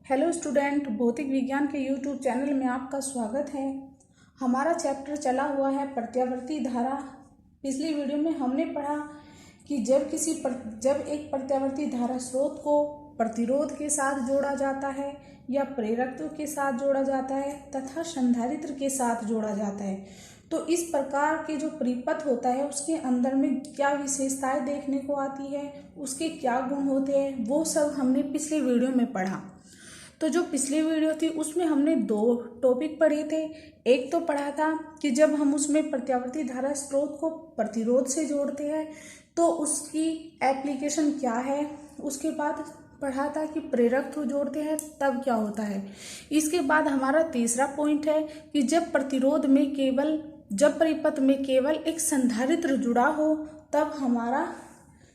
Hello student, भौतिक विज्ञान के यूट्यूब चैनल में आपका स्वागत है। हमारा चैप्टर चला हुआ है प्रत्यावर्ती धारा। पिछली वीडियो में हमने पढ़ा कि जब एक प्रत्यावर्ती धारा स्रोत को प्रतिरोध के साथ जोड़ा जाता है या प्रेरकत्व के साथ जोड़ा जाता है तथा संधारित्र के साथ जोड़ा जाता है, तो इस प्रकार के जो परिपथ होता है उसके अंदर में क्या विशेषताएं देखने को आती है, उसके क्या गुण होते हैं, वो सब हमने पिछले वीडियो में पढ़ा। तो जो पिछली वीडियो थी उसमें हमने दो टॉपिक पढ़े थे। एक तो पढ़ा था कि जब हम उसमें प्रत्यावर्ती धारा स्रोत को प्रतिरोध से जोड़ते हैं तो उसकी एप्लीकेशन क्या है। उसके बाद पढ़ा था कि प्रेरकत्व जोड़ते हैं तब क्या होता है। इसके बाद हमारा तीसरा पॉइंट है कि जब परिपथ में केवल एक संधारित्र जुड़ा हो तब हमारा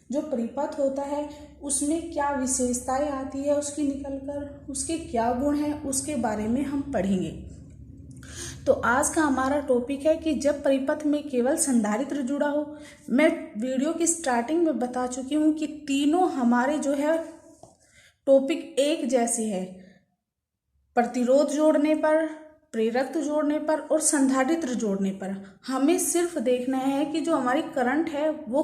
जो परिपथ होता है उसमें क्या विशेषताएं आती है, उसकी निकलकर उसके क्या गुण हैं, उसके बारे में हम पढ़ेंगे। तो आज का हमारा टॉपिक है कि जब परिपथ में केवल संधारित्र जुड़ा हो। मैं वीडियो की स्टार्टिंग में बता चुकी हूँ कि तीनों हमारे जो है टॉपिक एक जैसे है। प्रतिरोध जोड़ने पर, प्रेरकत्व जोड़ने पर और संधारित्र जोड़ने पर हमें सिर्फ देखना है कि जो हमारी करंट है वो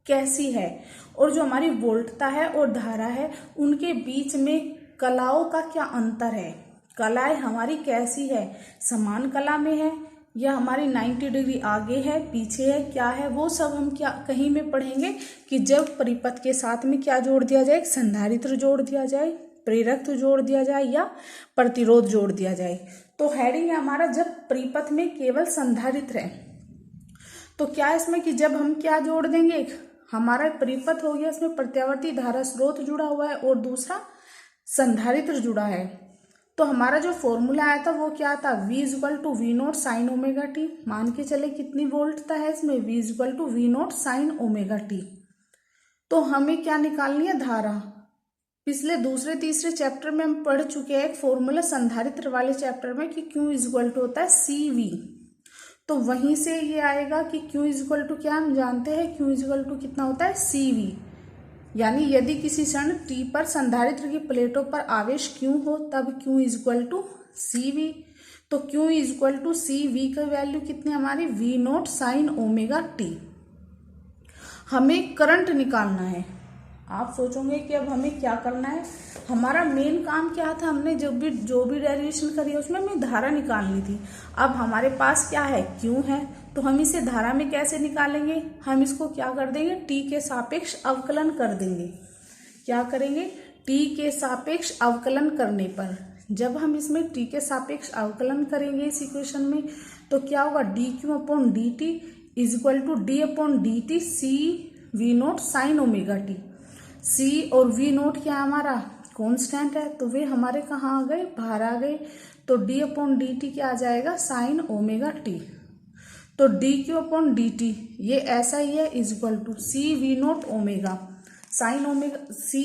कैसी है और जो हमारी वोल्टता है और धारा है उनके बीच में कलाओं का क्या अंतर है। कलाएं हमारी कैसी है, समान कला में है या हमारी 90 डिग्री आगे है, पीछे है, क्या है, वो सब हम क्या कहीं में पढ़ेंगे कि जब परिपथ के साथ में क्या जोड़ दिया जाए, संधारित्र जोड़ दिया जाए, प्रेरकत्व जोड़ दिया जाए या प्रतिरोध जोड़ दिया जाए। तो हेडिंग है हमारा जब परिपथ में केवल संधारित्र है। तो क्या इसमें कि जब हम क्या जोड़ देंगे, हमारा परिपथ हो गया, इसमें प्रत्यावर्ती धारा स्रोत जुड़ा हुआ है और दूसरा संधारित्र जुड़ा है। तो हमारा जो फॉर्मूला आया था वो क्या था, V = V0 sin omega T. मान के चले कितनी वोल्टता है इसमें, V = V0 sin omega t. तो हमें क्या निकालनी है, धारा। पिछले दूसरे तीसरे चैप्टर में हम पढ़ चुके हैं एक फॉर्मूला संधारित्र वाले चैप्टर में कि Q = होता है CV। तो वहीं से ये आएगा कि Q = क्या हम जानते हैं, Q = कितना होता है, CV। यानी यदि किसी क्षण t पर संधारित्र की प्लेटों पर आवेश Q हो तब Q = CV। तो Q = CV का वैल्यू कितनी हमारी, V0 sin ओमेगा टी। हमें करंट निकालना है। आप सोचोगे कि अब हमें क्या करना है। हमारा मेन काम क्या था, हमने जो भी डेरिवेशन करी है उसमें हमें धारा निकालनी थी। अब हमारे पास क्या है, Q है, तो हम इसे धारा में कैसे निकालेंगे, हम इसको क्या कर देंगे, t के सापेक्ष अवकलन कर देंगे। क्या करेंगे, t के सापेक्ष अवकलन करने पर जब हम इसमें t के सापेक्ष अवकलन करेंगे इस इक्वेशन में तो क्या होगा, dQ/dt = d/dt C V0 sin omega T. C और V0 क्या हमारा कांस्टेंट है, तो वे हमारे कहाँ आ गए, बाहर आ गए। तो d/dt क्या आ जाएगा, sin ओमेगा टी। तो dQ/dt ये ऐसा ही है = C V0 omega sin omega, C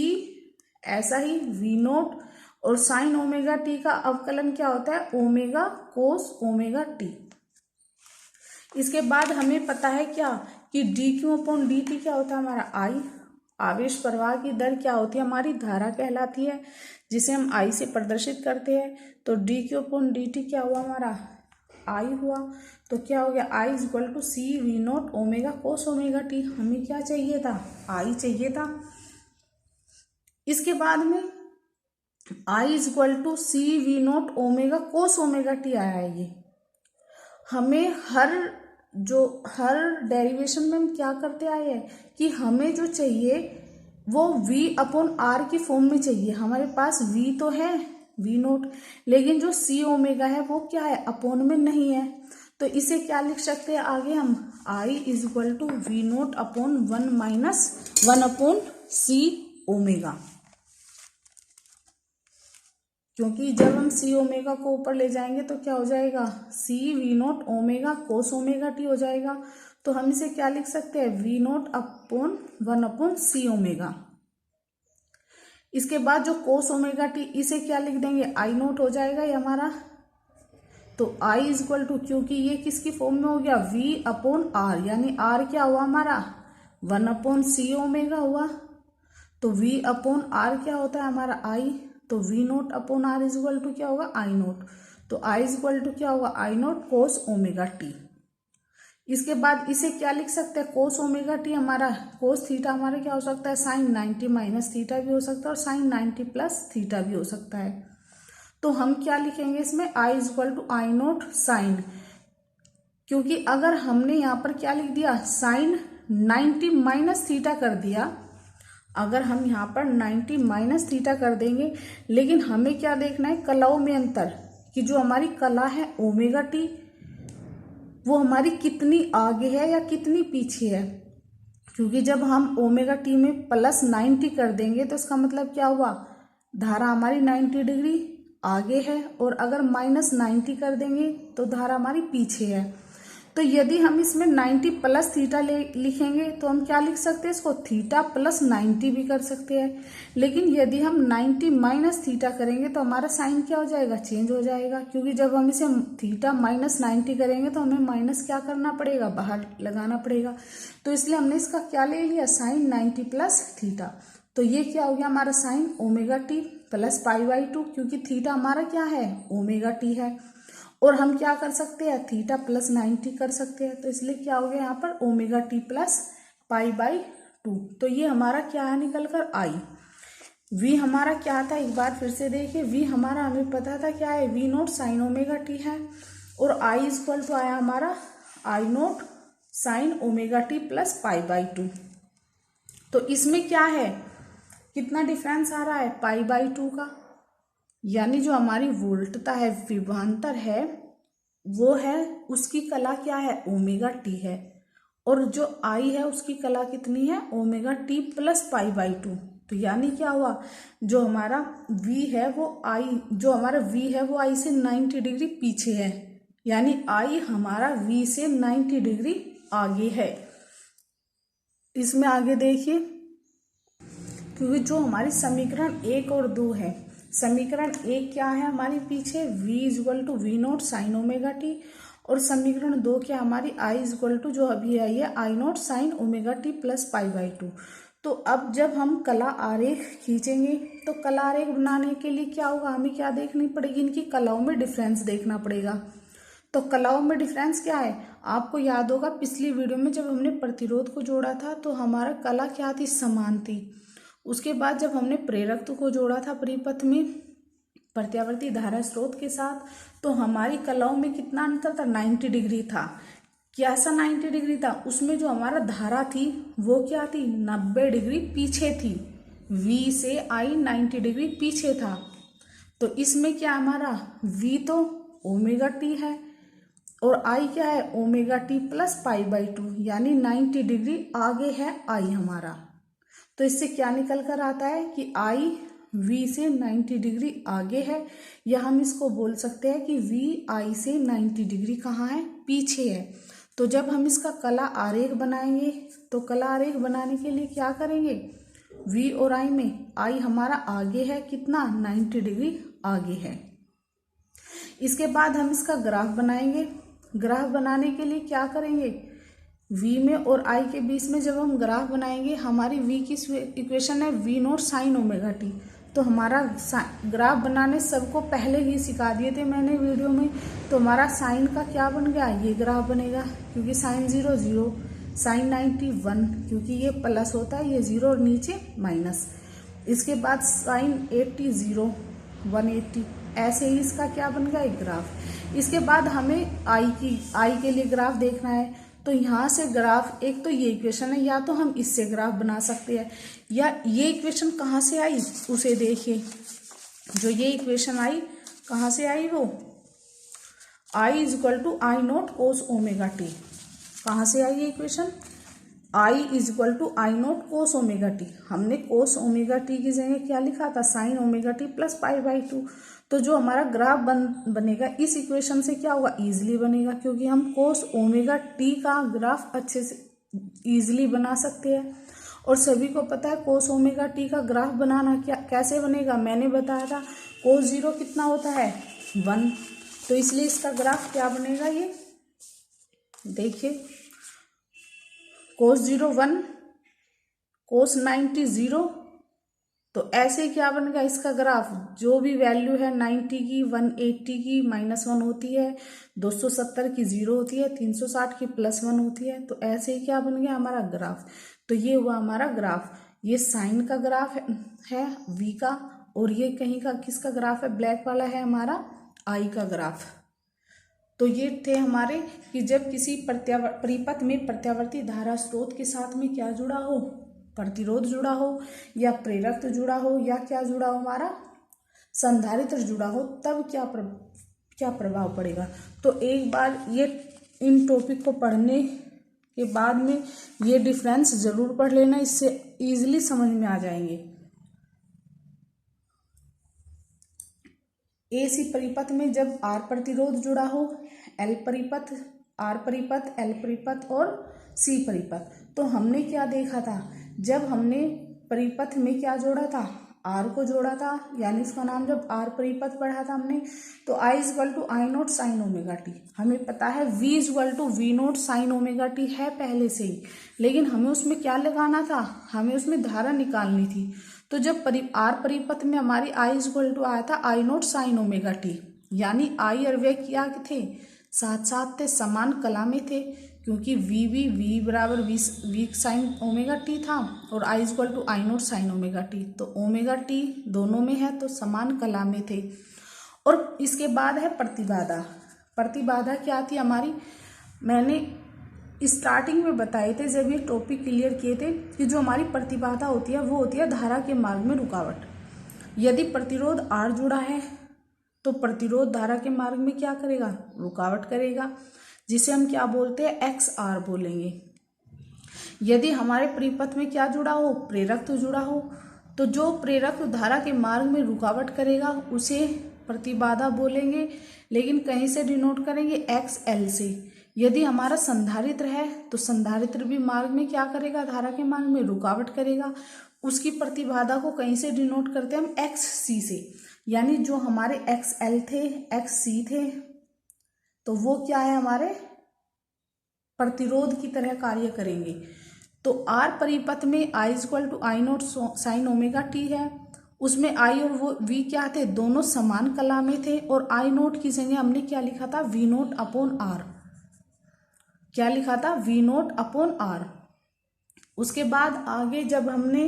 ऐसा ही V0 और sin ओमेगा टी का अवकलन क्या होता है, ओमेगा कोस ओमेगा टी। इसके बाद हमें पता है क्या कि dQ/dt क्या होता है हमारा I। आवेश प्रवाह की दर क्या होती है, हमारी धारा कहलाती है, जिसे हम I से प्रदर्शित करते हैं। तो dQ/dt क्या हुआ, हमारा I हुआ। तो क्या हो गया, I = C V0 omega cos omega T. हमें क्या चाहिए था, I चाहिए था। इसके बाद में I = C V0 omega cos omega T आया है। ये हमें हर डेरिवेशन में हम क्या करते आए हैं कि हमें जो चाहिए वो V/R की फॉर्म में चाहिए। हमारे पास V तो है V0, लेकिन जो C ओमेगा है वो क्या है, अपॉन में नहीं है। तो इसे क्या लिख सकते हैं आगे हम, I = V0/1 - 1/C ओमेगा। क्योंकि जब हम C ओमेगा को ऊपर ले जाएंगे तो क्या हो जाएगा, C V0 ओमेगा कोस ओमेगा टी हो जाएगा। तो हम इसे क्या लिख सकते हैं, V0/1/C ओमेगा। इसके बाद जो कोस ओमेगा टी, इसे क्या लिख देंगे, I0 हो जाएगा ये हमारा। तो I = क्योंकि ये किसकी फॉर्म में हो गया, V/R, यानी R क्या हुआ हमारा, 1/C ओमेगा हुआ। तो V/R क्या होता है हमारा I। तो V naught upon R is equal to क्या होगा, आई नोट। तो आई इज इक्वल टू क्या होगा, आई नोट कोस ओमेगा टी। इसके बाद इसे क्या लिख सकते हैं, कोस ओमेगा टी हमारा, कोस थीटा हमारा क्या हो सकता है, साइन 90 माइनस थीटा भी हो सकता है और साइन 90 प्लस थीटा भी हो सकता है। तो हम क्या लिखेंगे इसमें, I is equal to I naught sine, क्योंकि अगर हमने यहाँ पर क्या लिख दिया, साइन 90 माइनस थीटा कर दिया, अगर हम यहाँ पर 90 माइनस थीटा कर देंगे, लेकिन हमें क्या देखना है, कलाओं में अंतर, कि जो हमारी कला है ओमेगा टी वो हमारी कितनी आगे है या कितनी पीछे है। क्योंकि जब हम ओमेगा टी में प्लस 90 कर देंगे तो इसका मतलब क्या हुआ, धारा हमारी 90 डिग्री आगे है, और अगर माइनस 90 कर देंगे तो धारा हमारी पीछे है। तो यदि हम इसमें 90 प्लस थीटा लिखेंगे तो हम क्या लिख सकते हैं, इसको थीटा प्लस 90 भी कर सकते हैं। लेकिन यदि हम 90 माइनस थीटा करेंगे तो हमारा साइन क्या हो जाएगा, चेंज हो जाएगा, क्योंकि जब हम इसे थीटा माइनस 90 करेंगे तो हमें माइनस क्या करना पड़ेगा, बाहर लगाना पड़ेगा। तो इसलिए हमने इसका क्या ले लिया, साइन 90 प्लस थीटा। तो ये क्या हो गया हमारा sign omega T plus pi by 2, क्योंकि थीटा हमारा क्या है, ओमेगा टी है, और हम क्या कर सकते हैं, थीटा प्लस 90 कर सकते हैं। तो इसलिए क्या हो गया यहाँ पर, omega T plus pi by 2। तो ये हमारा क्या है निकल कर, आई। वी हमारा क्या था, एक बार फिर से देखिए, वी हमारा हमें पता था क्या है, V naught sine omega T है, और आई इज इक्वल टू आया हमारा I naught sine omega T plus pi by 2। तो इसमें क्या है, कितना डिफरेंस आ रहा है, पाई बाई 2 का, यानी जो हमारी वोल्टता है, विभवांतर है, वो है, उसकी कला क्या है, ओमेगा टी है, और जो आई है उसकी कला कितनी है, omega T plus pi by 2। तो यानी क्या हुआ, जो हमारा v है वो आई, जो हमारा v है वो आई से 90 डिग्री पीछे है, यानी आई हमारा v से 90 डिग्री आगे है। इसमें आगे देखिए, क्योंकि जो हमारी समीकरण 1 और 2 है, समीकरण 1 क्या है हमारी पीछे, v is equal to V naught sine omega t, और समीकरण 2 क्या हमारी i इज इक्वल टू जो अभी आई है I naught sine omega T plus pi by 2। तो अब जब हम कला आरेख खींचेंगे तो कला आरेख बनाने के लिए क्या होगा, हमें क्या देखनी पड़ेगी, इनकी कलाओं में डिफरेंस देखना पड़ेगा। तो कलाओं में डिफरेंस क्या है, आपको याद होगा पिछली वीडियो में जब हमने प्रतिरोध को जोड़ा था तो हमारा कला क्या थी, समान थी। उसके बाद जब हमने प्रेरकत्व को जोड़ा था परिपथ में प्रत्यावर्ती धारा स्रोत के साथ, तो हमारी कलाओं में कितना अंतर था, 90 डिग्री था। कैसा 90 डिग्री था, उसमें जो हमारा धारा थी वो क्या थी, 90 डिग्री पीछे थी, V से I 90 डिग्री पीछे था। तो इसमें क्या हमारा V तो ओमेगा टी है और I क्या है, omega T plus pi by 2, यानी 90 डिग्री आगे है I हमारा। तो इससे क्या निकल कर आता है कि I V से 90 डिग्री आगे है, या हम इसको बोल सकते हैं कि V I से 90 डिग्री कहाँ है, पीछे है। तो जब हम इसका कला आरेख बनाएंगे तो कला आरेख बनाने के लिए क्या करेंगे, V और I में I हमारा आगे है, कितना, 90 डिग्री आगे है। इसके बाद हम इसका ग्राफ बनाएंगे। ग्राफ बनाने के लिए क्या करेंगे, V में और I के बीच में जब हम ग्राफ बनाएंगे, हमारी V की इक्वेशन है V naught sine omega t. तो हमारा ग्राफ बनाने सबको पहले ही सिखा दिए थे मैंने वीडियो में। तो हमारा साइन का क्या बन गया, ये ग्राफ बनेगा, क्योंकि साइन 0 0, साइन 90 1, क्योंकि ये प्लस होता है, ये 0 और नीचे माइनस। इसके बाद साइन 80 0 180, ऐसे ही इसका क्या बन गया, एक ग्राफ। इसके बाद हमें आई के लिए ग्राफ देखना है। तो यहाँ से ग्राफ, एक तो ये इक्वेशन है, या तो हम इससे ग्राफ बना सकते हैं, या ये इक्वेशन कहाँ से आई उसे देखिए। जो ये इक्वेशन आई कहाँ से आई, वो I is equal to I naught cos omega t. कहाँ से आई ये equation, I is equal to I naught cos omega t. हमने कोस ओमेगा टी की जगह क्या लिखा था, sine omega T plus pi by 2। तो जो हमारा ग्राफ बनेगा इस इक्वेशन से क्या होगा, इजीली बनेगा, क्योंकि हम कोस ओमेगा टी का ग्राफ अच्छे से इजीली बना सकते हैं। और सभी को पता है कोस ओमेगा टी का ग्राफ बनाना कैसे बनेगा, मैंने बताया था कोस 0 कितना होता है, 1। तो इसलिए इसका ग्राफ क्या बनेगा, ये देखिए, कोस 0 1, कोस 90 0, तो ऐसे क्या बनेगा इसका ग्राफ, जो भी वैल्यू है 90 की, 180 की -1 होती है, 270 की 0 होती है, 360 की +1 होती है। तो ऐसे ही क्या बन गया हमारा ग्राफ। तो ये हुआ हमारा ग्राफ, ये साइन का ग्राफ है V का, और ये कहीं का किसका ग्राफ है, ब्लैक वाला है हमारा I का ग्राफ। तो ये थे हमारे कि जब किसी परिपथ में प्रत्यावर्ती धारा स्रोत के साथ में क्या जुड़ा हो, प्रतिरोध जुड़ा हो, या प्रेरक जुड़ा हो, या क्या जुड़ा हो हमारा संधारित्र जुड़ा हो, तब क्या प्रभाव पड़ेगा। तो एक बार ये इन टॉपिक को पढ़ने के बाद में ये डिफरेंस जरूर पढ़ लेना, इससे इजीली समझ में आ जाएंगे। AC परिपथ में जब R प्रतिरोध जुड़ा हो, L परिपथ, R परिपथ, L परिपथ और C परिपथ, तो हमने क्या देखा था, जब हमने परिपथ में क्या जोड़ा था, R को जोड़ा था, यानी उसका नाम जब R परिपथ पढ़ा था हमने, तो I = I0 sin omega T. हमें पता है V = V0 sin omega T है पहले से ही, लेकिन हमें उसमें क्या लगाना था, हमें उसमें धारा निकालनी थी। तो जब R परिपथ में हमारी I = आया था I0 sin ओमेगा टी, यानी I और V क्या थे, साथ साथ थे, समान कला में थे, क्योंकि V बराबर V sin ओमेगा टी था, और I = I0 sin omega t. तो ओमेगा टी दोनों में है, तो समान कला में थे। और इसके बाद है प्रतिबाधा। प्रतिबाधा क्या थी हमारी, मैंने स्टार्टिंग में बताए थे जब ये टॉपिक क्लियर किए थे, कि जो हमारी प्रतिबाधा होती है वो होती है धारा के मार्ग में रुकावट। यदि प्रतिरोध R जुड़ा है तो प्रतिरोध धारा के मार्ग में क्या करेगा, रुकावट करेगा, जिसे हम क्या बोलते हैं, XR बोलेंगे। यदि हमारे परिपथ में क्या जुड़ा हो, प्रेरक तो जुड़ा हो, तो जो प्रेरक धारा के मार्ग में रुकावट करेगा उसे प्रतिबाधा बोलेंगे, लेकिन कहीं से डिनोट करेंगे, XL से। यदि हमारा संधारित्र है तो संधारित्र भी मार्ग में क्या करेगा, धारा के मार्ग में रुकावट करेगा, उसकी प्रतिबाधा को कहीं से डिनोट करते हैं हम XC से। यानी जो हमारे XL थे, XC थे, तो वो क्या है, हमारे प्रतिरोध की तरह कार्य करेंगे। तो R परिपथ में I = I0 sin omega T है, उसमें I और वो V क्या थे, दोनों समान कला में थे, और I0 की जगह हमने क्या लिखा था, V0/R। क्या लिखा था, V0/R। उसके बाद आगे जब हमने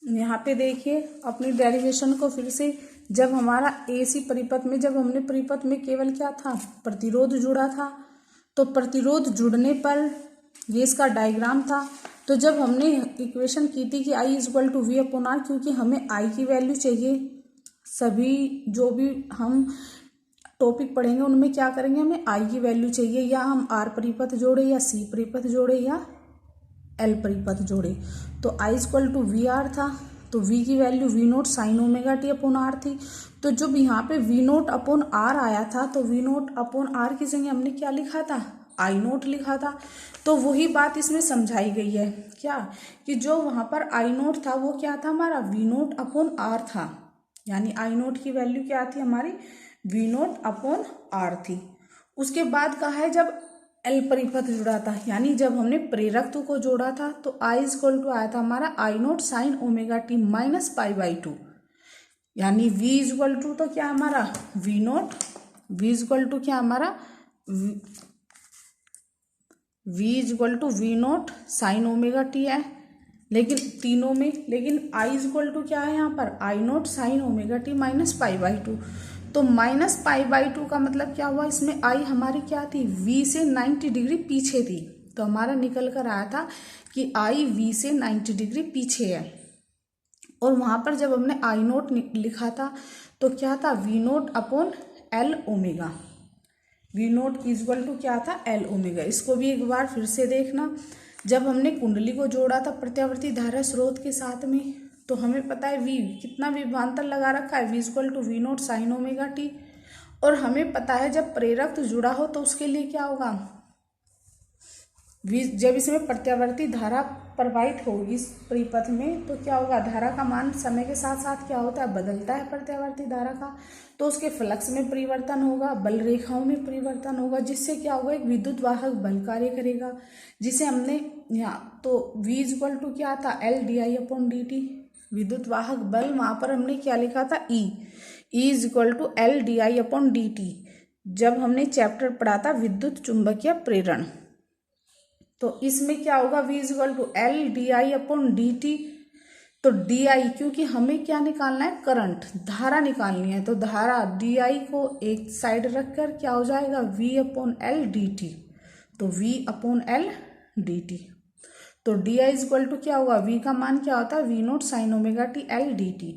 यहाँ पे देखिए अपनी डेरिवेशन को फिर से, जब हमारा AC परिपथ में, जब हमने परिपथ में केवल क्या था, प्रतिरोध जुड़ा था, तो प्रतिरोध जुड़ने पर ये इसका डायग्राम था। तो जब हमने इक्वेशन की थी कि I = V/R, क्योंकि हमें I की वैल्यू चाहिए, सभी जो भी हम टॉपिक पढ़ेंगे उनमें क्या करेंगे, हमें I की वैल्यू चाहिए, या हम R परिपथ जोड़े, या C परिपथ जोड़े, या L परिपथ जोड़े। तो I = VR था, तो V की वैल्यू V0 sin ओमेगा टी/R थी। तो जब यहाँ पे V0/R आया था, तो V0/R की जगह हमने क्या लिखा था, I0 लिखा था। तो वही बात इसमें समझाई गई है, क्या, कि जो वहाँ पर I0 था वो क्या था, हमारा V0/R था, यानी I0 की वैल्यू क्या थी, हमारी V0/R थी। उसके बाद कहा है जब L परिपथ जुड़ा था, यानी जब हमने प्रेरकत्व को जोड़ा था, तो I = आया था हमारा I0 sin ओमेगा टी -π/2, यानी V = तो क्या हमारा V0, V = क्या हमारा V = V0 sin omega T है, लेकिन तीनों में, लेकिन I = क्या है यहाँ पर, I0 sin ओमेगा टी -π/2। तो -π/2 का मतलब क्या हुआ, इसमें I हमारी क्या थी, V से 90 डिग्री पीछे थी। तो हमारा निकल कर आया था कि I V से 90 डिग्री पीछे है। और वहाँ पर जब हमने I0 लिखा था तो क्या था, V0/L ओमेगा। V0 = क्या था, L ओमेगा। इसको भी एक बार फिर से देखना, जब हमने कुंडली को जोड़ा था प्रत्यावर्ती धारा स्रोत के साथ में, तो हमें पता है V कितना विभवांतर लगा रखा है, V = V0 sin omega t. और हमें पता है जब प्रेरक जुड़ा हो तो उसके लिए क्या होगा, जब इसमें प्रत्यावर्ती धारा प्रवाहित होगी इस परिपथ में, तो क्या होगा, धारा का मान समय के साथ साथ क्या होता है, बदलता है प्रत्यावर्ती धारा का। तो उसके फ्लक्स में परिवर्तन होगा, बल रेखाओं में परिवर्तन होगा, जिससे क्या होगा, एक विद्युत वाहक बल कार्य करेगा, जिसे हमने यहाँ, तो V = क्या था, L/dI/dt। विद्युत वाहक बल, वहां पर हमने क्या लिखा था, E is equal to L DI upon DT, जब हमने चैप्टर पढ़ा था विद्युत चुंबकीय प्रेरण। तो इसमें क्या होगा, V is equal to L DI upon DT। तो DI, क्योंकि हमें क्या निकालना है, करंट, धारा निकालनी है, तो धारा DI को एक साइड रखकर क्या हो जाएगा, V अपॉन L DT। तो V अपॉन L DT। तो DI इज इक्वल टू क्या होगा, V का मान क्या होता है, V naught sine omega T L DT।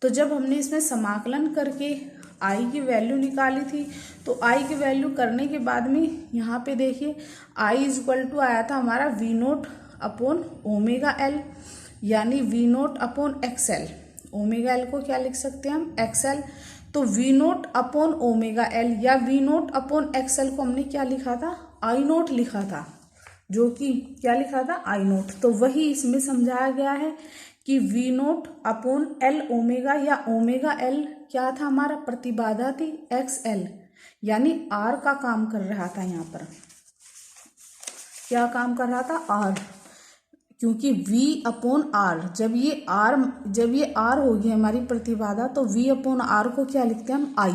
तो जब हमने इसमें समाकलन करके I की वैल्यू निकाली थी, तो I की वैल्यू करने के बाद में यहाँ पे देखिए I इज इक्वल टू आया था हमारा V naught upon omega L, यानी V naught upon XL। Omega L को क्या लिख सकते हैं हम, XL। तो V naught upon omega L या V नोट अपॉन XL को हमने क्या लिखा था, I नोट लिखा था, जो कि क्या लिखा था, I नोट। तो वही इसमें समझाया गया है कि V naught upon L omega, या ओमेगा L क्या था हमारा, प्रतिबाधा थी XL, यानी R का काम कर रहा था। यहाँ पर क्या काम कर रहा था, R, क्योंकि V अपॉन R, जब ये R होगी हमारी प्रतिबाधा, तो V अपॉन R को क्या लिखते हैं हम, I।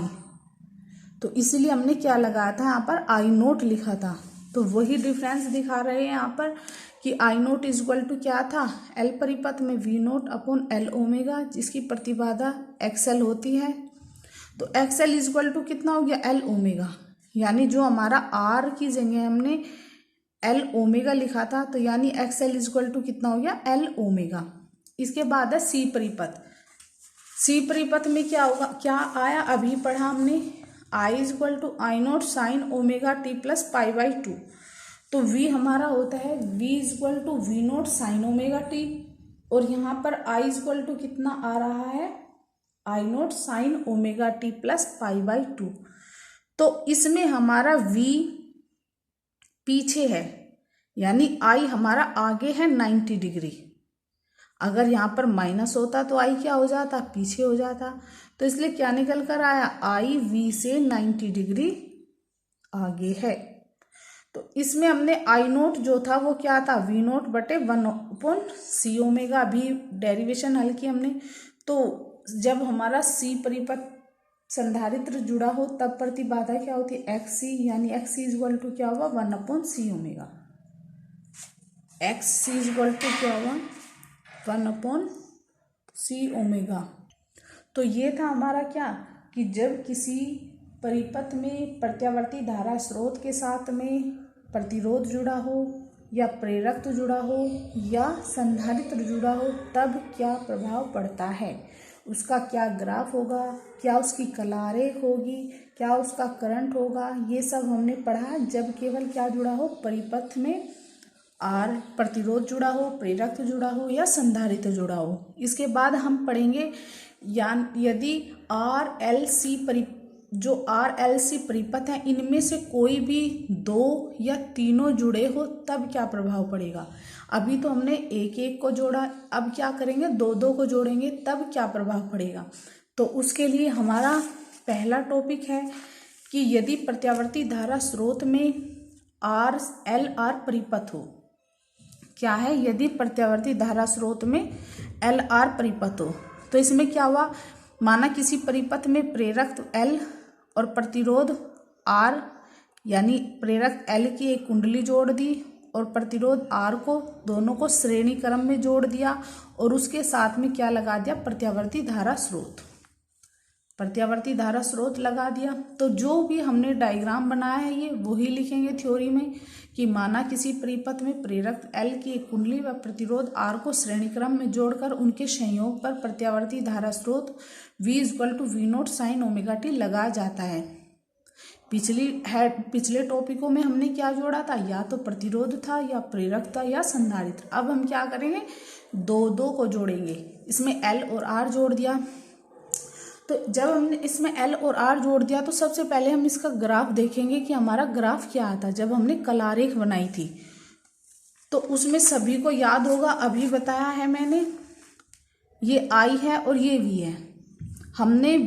तो इसलिए हमने क्या लगाया था यहाँ पर, I नोट लिखा था। तो वही डिफरेंस दिखा रहे हैं यहाँ पर कि I naught is equal to क्या था, L परिपथ में V naught upon L omega, जिसकी प्रतिबाधा XL होती है। तो XL इज इक्वल टू कितना हो गया, L ओमेगा, यानी जो हमारा R की जगह हमने L ओमेगा लिखा था, तो यानी XL इज इक्वल टू कितना हो गया, L ओमेगा। इसके बाद है C परिपथ। C परिपथ में क्या होगा, क्या आया, अभी पढ़ा हमने, I is equal to I naught sine omega T plus pi by 2। तो V हमारा होता है V is equal to V naught sine omega t, और यहाँ पर I इज इक्वल टू कितना आ रहा है, I naught sine omega T plus pi by 2। तो इसमें हमारा V पीछे है, यानी I हमारा आगे है 90 डिग्री। अगर यहाँ पर माइनस होता तो I क्या हो जाता, पीछे हो जाता। तो इसलिए क्या निकल कर आया, I V से 90 डिग्री आगे है। तो इसमें हमने I नोट जो था वो क्या था, V नोट बटे 1/C ओमेगा। अभी डेरिवेशन हल की हमने। तो जब हमारा C परिपथ संधारित्र जुड़ा हो तब प्रतिबाधा क्या होती है, XC, यानी XC इज इक्वल टू क्या होगा, 1/C omega. XC is equal to क्या होगा, 1/C ओमेगा। तो ये था हमारा क्या, कि जब किसी परिपथ में प्रत्यावर्ती धारा स्रोत के साथ में प्रतिरोध जुड़ा हो, या प्रेरक जुड़ा हो, या संधारित्र जुड़ा हो, तब क्या प्रभाव पड़ता है, उसका क्या ग्राफ होगा, क्या उसकी कलारेख होगी, क्या उसका करंट होगा, ये सब हमने पढ़ा। जब केवल क्या जुड़ा हो, परिपथ में R प्रतिरोध जुड़ा हो, प्रेरक जुड़ा हो, या संधारित्र जुड़ा हो। इसके बाद हम पढ़ेंगे यदि जो RLC परिपथ है, इनमें से कोई भी 2 या तीनों जुड़े हो तब क्या प्रभाव पड़ेगा। अभी तो हमने एक एक को जोड़ा, अब क्या करेंगे, 2-2 को जोड़ेंगे, तब क्या प्रभाव पड़ेगा। तो उसके लिए हमारा पहला टॉपिक है कि यदि प्रत्यावर्ती धारा स्रोत में LR परिपथ हो, क्या है, यदि प्रत्यावर्ती धारा स्रोत में LR परिपथ हो, तो इसमें क्या हुआ, माना किसी परिपथ में प्रेरक L और प्रतिरोध R, यानी प्रेरक L की एक कुंडली जोड़ दी और प्रतिरोध R को, दोनों को श्रेणी क्रम में जोड़ दिया, और उसके साथ में क्या लगा दिया, प्रत्यावर्ती धारा स्रोत लगा दिया। तो जो भी हमने डायग्राम बनाया है ये वही लिखेंगे थ्योरी में, कि माना किसी परिपथ में प्रेरक L की एक कुंडली व प्रतिरोध R को श्रेणी क्रम में जोड़कर उनके संयोग पर प्रत्यावर्ती धारा स्रोत V is equal to V naught sine omega t लगाया जाता है। पिछले टॉपिकों में हमने क्या जोड़ा था, या तो प्रतिरोध था, या प्रेरक था, या संधारित्र। अब हम क्या करेंगे, 2-2 को जोड़ेंगे। इसमें L और R जोड़ दिया। तो जब हमने इसमें L और R जोड़ दिया, तो सबसे पहले हम इसका ग्राफ देखेंगे कि हमारा ग्राफ क्या आता। जब हमने कलारेख बनाई थी तो उसमें सभी को याद होगा, अभी बताया है मैंने, ये I है और ये V है। हमने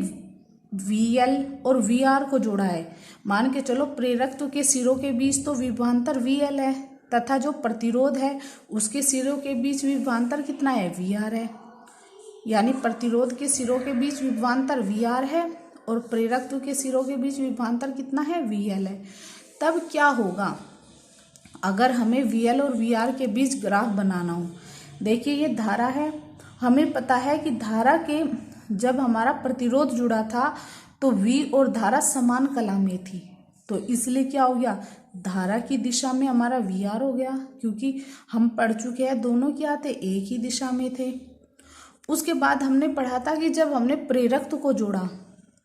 VL और VR को जोड़ा है। मान के चलो प्रेरकत्व के सिरों के बीच तो विभवांतर VL है, तथा जो प्रतिरोध है उसके सिरों के बीच विभवांतर कितना है, VR है। यानी प्रतिरोध के सिरों के बीच विभवांतर VR है और प्रेरकत्व के सिरों के बीच विभवांतर कितना है, VL है। तब क्या होगा अगर हमें VL और VR के बीच ग्राफ बनाना हो। देखिए ये धारा है, हमें पता है कि धारा के जब हमारा प्रतिरोध जुड़ा था तो V और धारा समान कला में थी, तो इसलिए क्या हो गया, धारा की दिशा में हमारा VR हो गया, क्योंकि हम पढ़ चुके हैं दोनों क्या थे, एक ही दिशा में थे। उसके बाद हमने पढ़ा था कि जब हमने प्रेरकत्व को जोड़ा,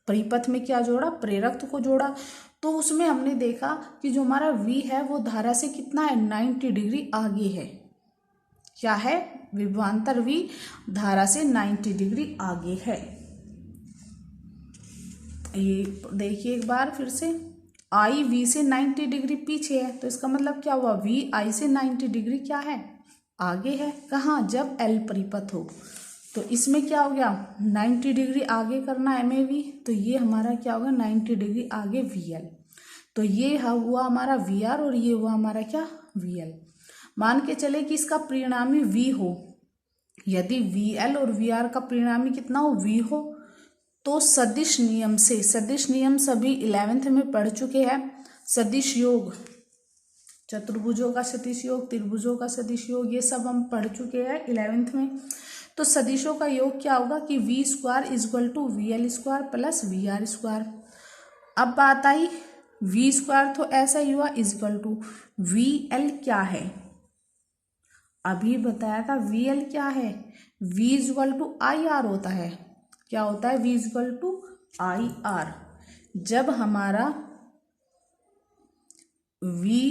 परिपथ में क्या जोड़ा, प्रेरकत्व को जोड़ा, तो उसमें हमने देखा कि जो हमारा V है वो धारा से कितना है, 90 डिग्री आगे है। क्या है, विभवांतर V धारा से 90 डिग्री आगे है। ये देखिए एक बार फिर से, I V से 90 डिग्री पीछे है, तो इसका मतलब क्या हुआ, V I से 90 डिग्री क्या है, आगे है। कहाँ, जब L परिपथ हो। तो इसमें क्या हो गया, 90 डिग्री आगे करना है हमें V, तो ये हमारा क्या होगा, 90 डिग्री आगे VL। तो ये हुआ हमारा VR और ये हुआ हमारा क्या, VL। मान के चले कि इसका परिणामी V हो, यदि VL और VR का परिणामी कितना हो, V हो, तो सदिश नियम से, सदिश नियम सभी 11th में पढ़ चुके हैं। सदिश योग, चतुर्भुजों का सदिश योग, त्रिभुजों का सदिश योग, ये सब हम पढ़ चुके हैं 11th में। तो सदिशों का योग क्या होगा कि V² equal to VL² plus VR²। अब बात आई V² तो ऐसा ही हुआ इक्वल टू VL क्या है, अभी बताया था VL क्या है, V इक्वल टू IR होता है। क्या होता है, V इक्वल टू IR। जब हमारा V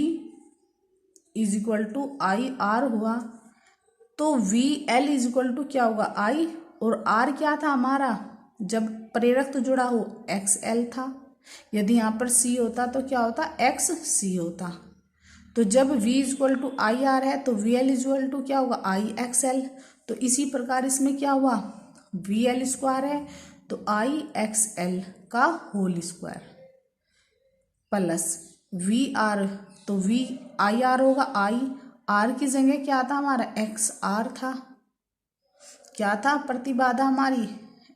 is equal to IR हुआ तो VL इज इक्वल टू क्या होगा, I, और R क्या था हमारा, जब प्रेरक तो जुड़ा हो XL था। यदि यहाँ पर C होता तो क्या होता, XC होता। तो जब V is equal to IR है तो VL इज इक्वल टू क्या होगा, IXL। तो इसी प्रकार इसमें क्या हुआ, VL² है तो IXL का होल स्क्वायर प्लस VR, तो IR होगा, R की जगह क्या था हमारा, XR था। क्या था, प्रतिबाधा हमारी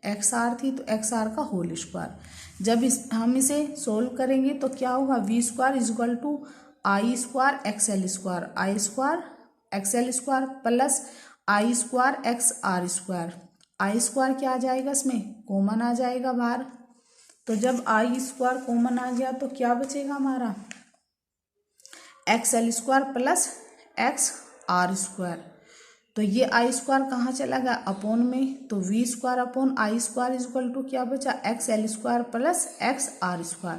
XR थी, तो XR का होल स्क्वायर। जब हम इसे सोल्व करेंगे तो क्या होगा, V² is equal to I² XL², I² XL² plus I² XR²। I² क्या आ जाएगा, इसमें कॉमन आ जाएगा बाहर। तो जब I² कॉमन आ गया तो क्या बचेगा हमारा, XL² प्लस XR²। तो ये I² कहाँ चला गया, अपोन में, तो V² upon I² is equal to क्या बचा, XL² प्लस XR²।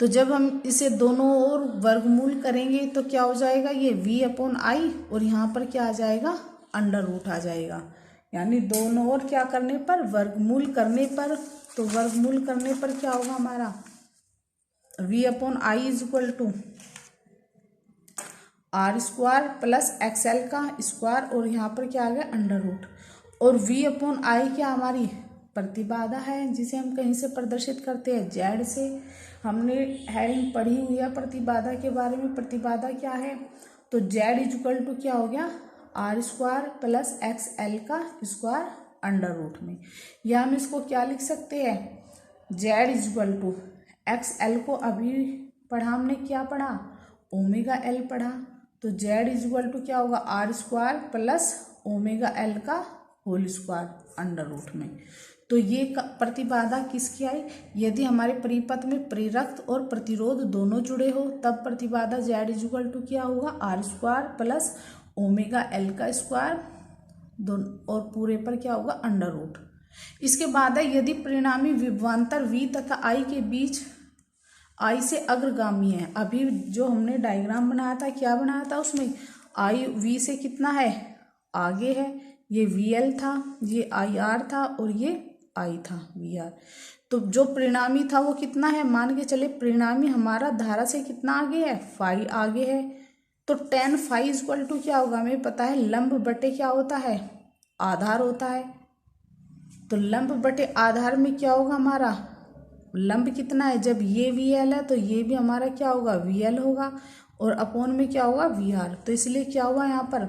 तो जब हम इसे दोनों ओर वर्गमूल करेंगे तो क्या हो जाएगा, ये V अपॉन I और यहाँ पर क्या आ जाएगा, अंडर रूट आ जाएगा। यानी दोनों ओर क्या करने पर, वर्गमूल करने पर, तो वर्गमूल करने पर क्या होगा हमारा, V upon I is equal to R² plus XL का स्क्वायर और यहाँ पर क्या आ गया, अंडर रूट। और V अपॉन I क्या हमारी प्रतिबाधा है, जिसे हम कहीं से प्रदर्शित करते हैं, Z से। हमने हेडिंग पढ़ी हुई है प्रतिबाधा के बारे में, प्रतिबाधा क्या है, तो Z इज इक्वल टू क्या हो गया, R² प्लस XL का स्क्वायर अंडर रूट में। या हम इसको क्या लिख सकते हैं, Z is equal to XL को अभी पढ़ा हमने, क्या पढ़ा, ओमेगा L पढ़ा, तो Z इज इक्वल टू क्या होगा, R² प्लस ओमेगा L का होल स्क्वायर अंडर रूट में। तो ये प्रतिबाधा किसकी आई, यदि हमारे परिपथ में प्रेरक और प्रतिरोध दोनों जुड़े हो तब प्रतिबाधा Z इज इक्वल टू क्या होगा, R² प्लस ओमेगा L का स्क्वायर दोनों और पूरे पर क्या होगा, अंडर रूट। इसके बाद है यदि परिणामी विभवांतर V तथा I के बीच I से अग्रगामी है। अभी जो हमने डायग्राम बनाया था, क्या बनाया था उसमें, I V से कितना है, आगे है, ये VL था, ये IR था और ये I था VR। तो जो परिणामी था वो कितना है, मान के चले परिणामी हमारा धारा से कितना आगे है, फाई आगे है। तो tan फाई इक्वल टू क्या होगा, हमें पता है लंब बटे क्या होता है, आधार होता है। तो लंब बटे आधार में क्या होगा हमारा, लंब कितना है, जब ये VL है तो ये भी हमारा क्या होगा, VL होगा, और अपोन में क्या होगा, VR। तो इसलिए क्या हुआ यहाँ पर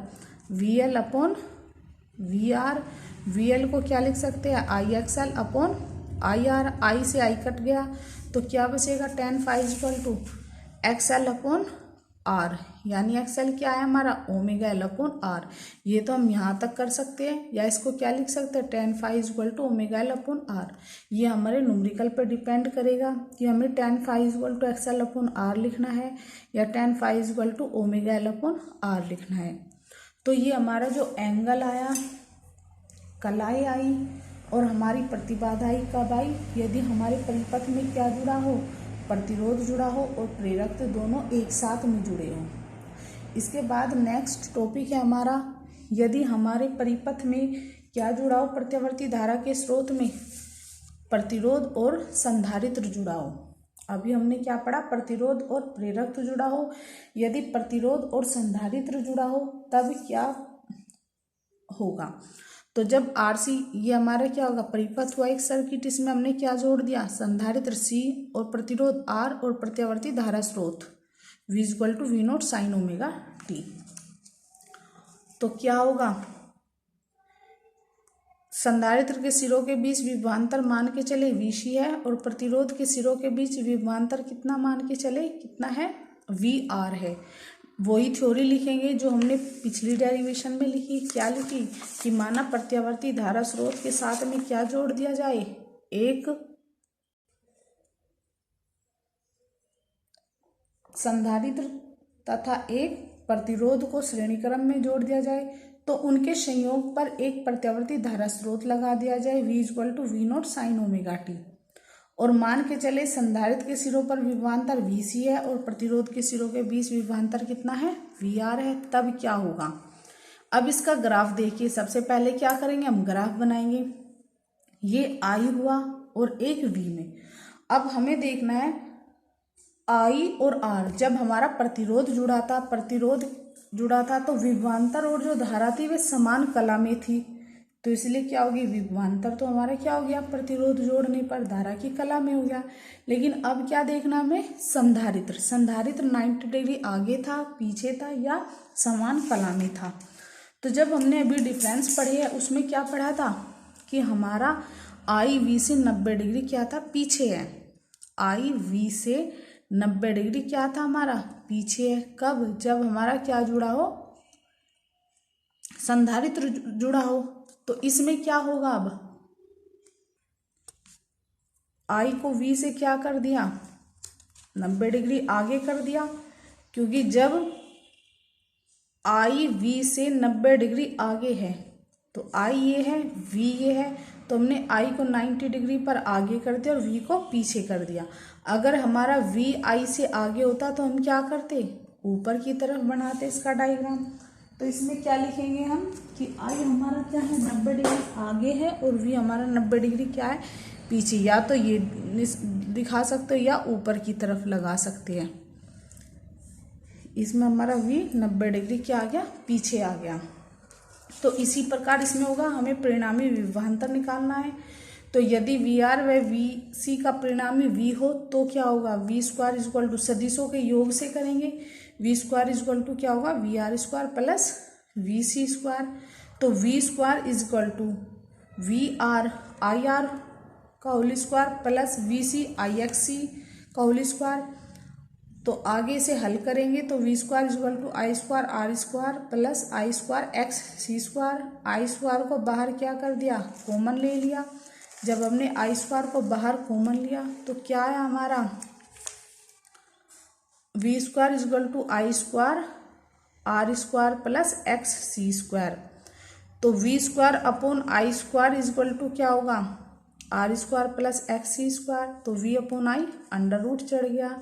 VL upon VR, V L को क्या लिख सकते हैं, I X L upon I R, I से आई कट गया तो क्या बचेगा, tan phi equal to X L upon R, यानी एक्स एल क्या है हमारा, ओमेगा एल अपॉन आर। ये तो हम यहाँ तक कर सकते हैं, या इसको क्या लिख सकते हैं, tan phi equal to omega L upon R. ये हमारे न्यूमेरिकल पे डिपेंड करेगा कि हमें tan phi equal to X L upon R लिखना है या tan phi equal to omega L upon R लिखना है। तो ये हमारा जो एंगल आया, कलाई आई और हमारी प्रतिबाधा आई कब आई, यदि हमारे परिपथ में क्या जुड़ा हो, प्रतिरोध जुड़ा हो और प्रेरक दोनों एक साथ में जुड़े हों। इसके बाद नेक्स्ट टॉपिक है हमारा, यदि हमारे परिपथ में क्या जुड़ा हो, प्रत्यावर्ती धारा के स्रोत में प्रतिरोध और संधारित्र जुड़ा हो। अभी हमने क्या पढ़ा, प्रतिरोध और प्रेरक जुड़ा हो। यदि प्रतिरोध और संधारित्र जुड़ा हो तब क्या होगा, तो जब आरसी, ये हमारा क्या होगा, परिपथ हुआ एक सर्किट, इसमें हमने क्या जोड़ दिया, संधारित्र सी और प्रतिरोध आर और प्रत्यावर्ती धारा स्रोत V equal to V naught sine omega t. तो क्या होगा, संधारित्र के सिरों के बीच विभवांतर मान के चले VC है और प्रतिरोध के सिरों के बीच विभवांतर कितना मान के चले, कितना है, VR है। वही थ्योरी लिखेंगे जो हमने पिछली डेरिवेशन में लिखी। क्या लिखी कि माना प्रत्यावर्ती धारा स्रोत के साथ में क्या जोड़ दिया जाए, एक संधारित्र तथा एक प्रतिरोध को श्रेणी क्रम में जोड़ दिया जाए, तो उनके संयोग पर एक प्रत्यावर्ती धारा स्रोत लगा दिया जाए V equal to V naught sine omega t, और मान के चले संधारित्र के सिरों पर विभवांतर VC है और प्रतिरोध के सिरों के बीच विभवांतर कितना है, VR है। तब क्या होगा, अब इसका ग्राफ देखिए। सबसे पहले क्या करेंगे, हम ग्राफ बनाएंगे। ये I हुआ और एक V में। अब हमें देखना है I और R, जब हमारा प्रतिरोध जुड़ा था तो विभवांतर और जो धारा थी वे समान कला में थी, तो इसलिए क्या होगी, विभवांतर तो हमारा क्या हो गया, प्रतिरोध जोड़ने पर धारा की कला में हो गया। लेकिन अब क्या देखना हमें, संधारित्र 90 डिग्री आगे था, पीछे था या समान कला में था। तो जब हमने अभी डिफरेंस पढ़े है उसमें क्या पढ़ा था कि हमारा आई वी से 90 डिग्री क्या था, पीछे है। आई वी से 90 डिग्री क्या था हमारा, पीछे है। कब, जब हमारा क्या जुड़ा हो, संधारित्र जुड़ा हो। तो इसमें क्या होगा, अब आई को V से क्या कर दिया, 90 डिग्री आगे कर दिया, क्योंकि जब आई V से 90 डिग्री आगे है तो I ये है, V ये है, तो हमने I को 90 डिग्री पर आगे कर दिया और V को पीछे कर दिया। अगर हमारा V I से आगे होता तो हम क्या करते, ऊपर की तरफ बनाते इसका डायग्राम। तो इसमें क्या लिखेंगे हम कि I हमारा क्या है, 90 डिग्री आगे है और V हमारा 90 डिग्री क्या है, पीछे। या तो ये दिखा सकते हो या ऊपर की तरफ लगा सकते हैं। इसमें हमारा V 90 डिग्री क्या आ गया, पीछे आ गया। तो इसी प्रकार इसमें होगा, हमें परिणामी विभवांतर निकालना है। तो यदि VR व VC का परिणामी V हो तो क्या होगा, V स्क्वायर इक्वल टू सदिशों के योग से करेंगे, V स्क्वायर इक्वल टू क्या होगा, VR square plus VC square. तो V square equal to VR IR का whole square plus VC IXC का होल स्क्वायर। तो आगे से हल करेंगे तो V square equal to I square R square plus I square XC square. I square को बाहर क्या कर दिया, कॉमन ले लिया। जब हमने I स्क्वायर को बाहर कॉमन लिया तो क्या है हमारा, V square equal to I square R square plus XC square. तो V square upon I square equal to क्या होगा, R square plus XC square. तो V upon I under root चढ़ गया।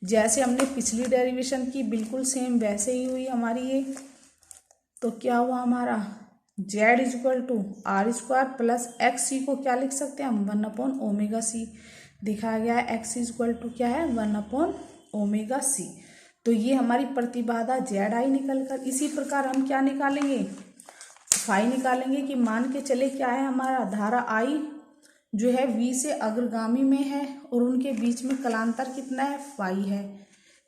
जैसे हमने पिछली डेरिवेशन की बिल्कुल सेम वैसे ही हुई हमारी ये। तो क्या हुआ हमारा, Z equal to R square plus XC को क्या लिख सकते हैं हम, 1 अपॉन ओमेगा C दिखाया गया है। X इक्वल टू क्या है, 1 अपॉन ओमेगा C। तो ये हमारी प्रतिबाधा ZI निकल कर, इसी प्रकार हम क्या निकालेंगे, फाई निकालेंगे कि मान के चले क्या है हमारा, धारा I जो है V से अग्रगामी में है और उनके बीच में कलांतर कितना है, फाई है।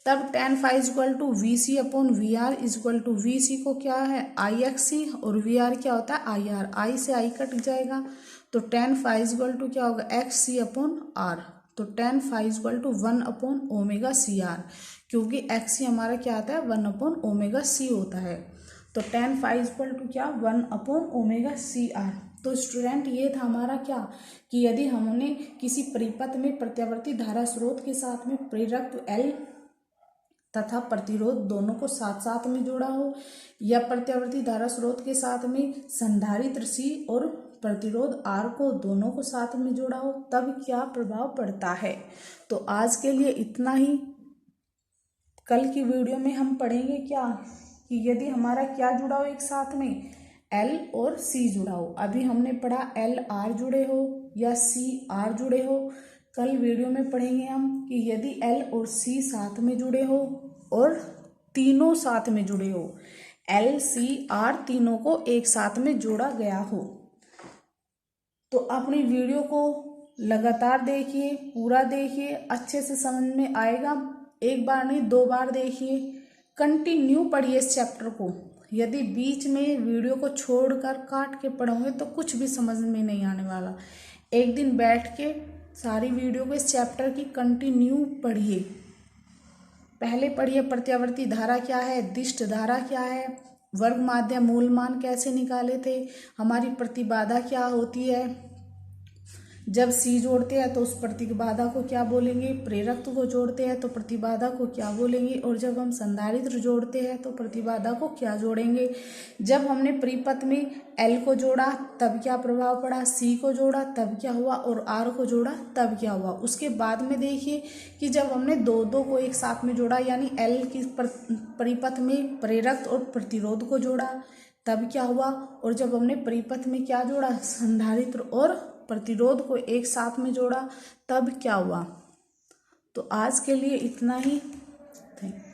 तब tan phi equal to V C upon V R equal to V C को क्या है आई एक्स सी और वी आर क्या होता है आई आर, आई से आई कट जाएगा तो tan phi इक्वल टू क्या होगा एक्स सी अपॉन आर, तो tan phi equal to 1 upon omega C R, क्योंकि एक्स सी हमारा क्या आता है 1 अपॉन ओमेगा सी होता है, तो tan phi इक्वल टू क्या 1 अपॉन ओमेगा सी आर। तो स्टूडेंट ये था हमारा क्या कि यदि हमने किसी परिपथ में प्रत्यावर्ती धारा स्रोत के साथ में प्रेरक L तथा प्रतिरोध दोनों को साथ साथ में जोड़ा हो या प्रत्यावर्ती धारा स्रोत के साथ में संधारित्र C और प्रतिरोध R को दोनों को साथ में जोड़ा हो तब क्या प्रभाव पड़ता है। तो आज के लिए इतना ही। कल की वीडियो में हम पढ़ेंगे क्या कि यदि हमारा क्या जुड़ा हो एक साथ में L और C जुड़ा हो। अभी हमने पढ़ा L R जुड़े हो या C R जुड़े हो। कल वीडियो में पढ़ेंगे हम कि यदि L और C साथ में जुड़े हो और तीनों साथ में जुड़े हो, L C R तीनों को एक साथ में जोड़ा गया हो। तो अपनी वीडियो को लगातार देखिए, पूरा देखिए, अच्छे से समझ में आएगा। एक बार नहीं 2 बार देखिए, कंटिन्यू पढ़िए इस चैप्टर को। यदि बीच में वीडियो को छोड़कर काट के पढ़ोगे तो कुछ भी समझ में नहीं आने वाला। एक दिन बैठ के सारी वीडियो को इस चैप्टर की कंटिन्यू पढ़िए। पहले पढ़िए प्रत्यावर्ती धारा क्या है, दिष्ट धारा क्या है, वर्ग माध्य मूल मान कैसे निकाले थे, हमारी प्रतिबाधा क्या होती है, जब C जोड़ते हैं तो उस प्रतिबाधा को क्या बोलेंगे, प्रेरकत्व को जोड़ते हैं तो प्रतिबाधा को क्या बोलेंगे, और जब हम संधारित्र जोड़ते हैं तो प्रतिबाधा को क्या जोड़ेंगे। जब हमने परिपथ में L को जोड़ा तब क्या प्रभाव पड़ा, C को जोड़ा तब क्या हुआ और R को जोड़ा तब क्या हुआ। उसके बाद में देखिए कि जब हमने दो को एक साथ में जोड़ा यानी L की परिपथ में प्रेरक और प्रतिरोध को जोड़ा तब क्या हुआ, और जब हमने परिपथ में क्या जोड़ा संधारित्र और प्रतिरोध को एक साथ में जोड़ा तब क्या हुआ। तो आज के लिए इतना ही। Thank you.